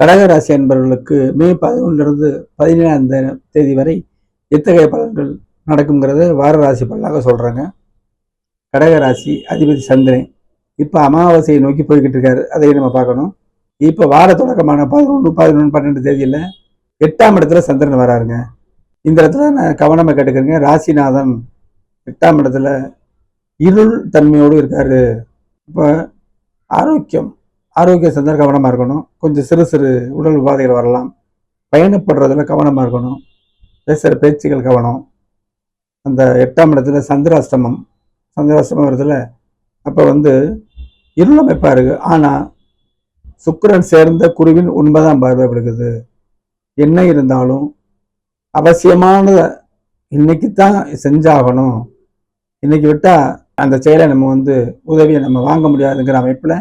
கடகராசி அன்பர்களுக்கு மே 11 17 தேதி வரை எத்தகைய பலன்கள் நடக்குங்கிறத வார ராசி பலனாக சொல்றாங்க. கடகராசி அதிபதி சந்திரன் இப்ப அமாவாசையை நோக்கி போய்கிட்டு இருக்காரு. அதை நம்ம பார்க்கணும். இப்ப வார தொடக்கமான 11, 11, 12 தேதியில 8ஆம் இடத்துல சந்திரன் வராருங்க. இந்த இடத்துல நான் கவனமா கேட்டுக்கிறேங்க. ராசிநாதன் 8ஆம் இடத்துல இருள் தன்மையோடு இருக்காரு. இப்ப ஆரோக்கிய சந்தர் கவனமா இருக்கணும். கொஞ்சம் சிறு சிறு உடல் உபாதைகள் வரலாம். பயணப்படுறதுல கவனமா இருக்கணும். பேசுகிற பேச்சுகள் கவனம். அந்த 8ஆம் இடத்துல சந்திராஷ்டமம் வருதுல, அப்போ இருள் அமைப்பா இருக்கு. ஆனால் சுக்கிரன் சேர்ந்த குருவின் 9ஆம் பார்வை விடுக்குது. என்ன இருந்தாலும் அவசியமான இன்னைக்கு தான் செஞ்சாகணும், இன்னைக்கு விட்டா அந்த செயலை நம்ம உதவியை நம்ம வாங்க முடியாதுங்கிற அமைப்பில்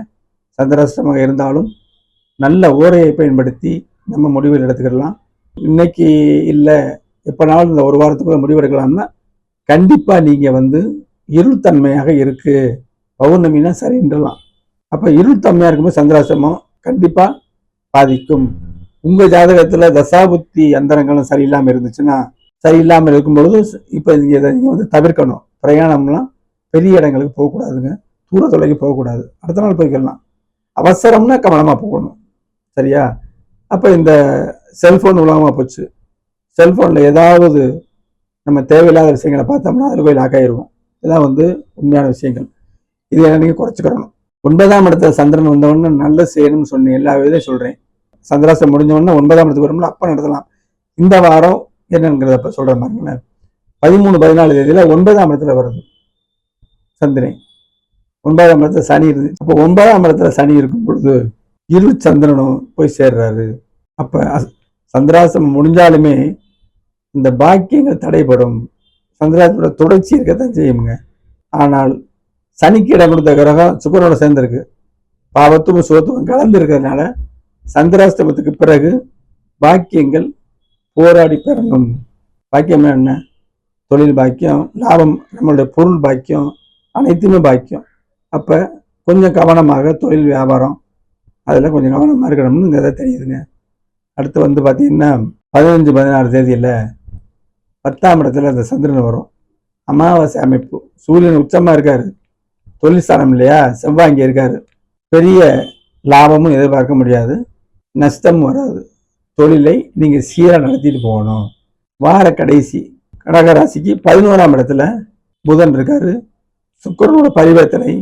சந்திராஷ்டமாக இருந்தாலும் நல்ல ஓரையை பயன்படுத்தி நம்ம முடிவுகள் எடுத்துக்கிடலாம். இன்னைக்கு இல்லை எப்போனாலும் இந்த ஒரு வாரத்துக்குள்ள முடிவெடுக்கலாம்னா கண்டிப்பாக நீங்கள் இருள்தன்மையாக இருக்கு, பௌர்ணமினா சரின்றலாம். அப்போ இருள்தன்மையாக இருக்கும்போது சந்திராஷ்டமம் கண்டிப்பாக பாதிக்கும். உங்கள் ஜாதகத்தில் தசாபுத்தி அந்தரங்களும் சரியில்லாமல் இருந்துச்சுன்னா, சரியில்லாமல் இருக்கும் பொழுது இப்போ நீங்கள் தவிர்க்கணும். பிரயாணம்லாம் பெரிய இடங்களுக்கு போகக்கூடாதுங்க. தூர தொலைக்கு போகக்கூடாது. அடுத்த நாள் போய்க்கலாம். அவசரம்னா கவனமாக போகணும். சரியா? அப்போ இந்த செல்ஃபோன் உலகமாக போச்சு. செல்ஃபோனில் ஏதாவது நம்ம தேவையில்லாத விஷயங்களை பார்த்தோம்னா அதில் போய் லாக் ஆகிடுவோம். இதெல்லாம் உண்மையான விஷயங்கள். இதை நீங்கள் குறைச்சிக்கிறணும். 9ஆம் இடத்துல சந்திரன் வந்தவொடனே நல்ல செய்யணும்னு சொன்னேன். எல்லா விதையும் சொல்கிறேன். சந்திராசம் முடிஞ்சவொடனே 9ஆம் இடத்துக்கு வரும்ல, அப்போ நடத்தலாம். இந்த வாரம் என்னங்கிறத சொல்கிற மாதிரிங்களேன். 13, 14 தேதியில் 9ஆம் இடத்துல வருது சந்திரன். 9ஆம் இடத்துல சனி இருந்து, அப்போ 9ஆம் இடத்துல சனி இருக்கும் பொழுது இருள் சந்திரனும் போய் சேர்றாரு. அப்போ சந்திராசிரமம் முடிஞ்சாலுமே இந்த பாக்கியங்கள் தடைப்படும். சந்திராசிரமோட தொடர்ச்சி இருக்கத்தான் செய்யுங்க. ஆனால் சனிக்கு இடம் கொடுத்த கிரகம் சுக்கிரனோட சேர்ந்திருக்கு. பாவத்துவம் சுகத்துவம் கலந்து இருக்கிறதுனால சந்திராஷ்டமத்துக்கு பிறகு பாக்கியங்கள் போராடி பெறணும். பாக்கியம் என்ன? தொழில் பாக்கியம், லாபம், நம்மளுடைய பொருள் பாக்கியம், அனைத்துமே பாக்கியம். அப்போ கொஞ்சம் கவனமாக தொழில் வியாபாரம் அதில் கொஞ்சம் கவனமாக இருக்கணும்னு இதை தெரியுதுங்க. அடுத்து பார்த்தீங்கன்னா 15, 16 தேதியில் 10ஆம் இடத்துல அந்த சந்திரன் வரும். அமாவாசை அமைப்பு. சூரியன் உச்சமாக இருக்காரு. தொழில் ஸ்தானம் இல்லையா, செவ்வாய் இங்கே இருக்காரு. பெரிய லாபமும் எதிர்பார்க்க முடியாது, நஷ்டமும் வராது. தொழிலை நீங்கள் சீராக நடத்திட்டு போகணும். வார கடைசி கடகராசிக்கு 11ஆம் இடத்துல புதன் இருக்காரு. சுக்கிரனோட பரிவர்த்தனை,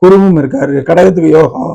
குருவும் இருக்காரு. கடகத்துக்கு யோகம்.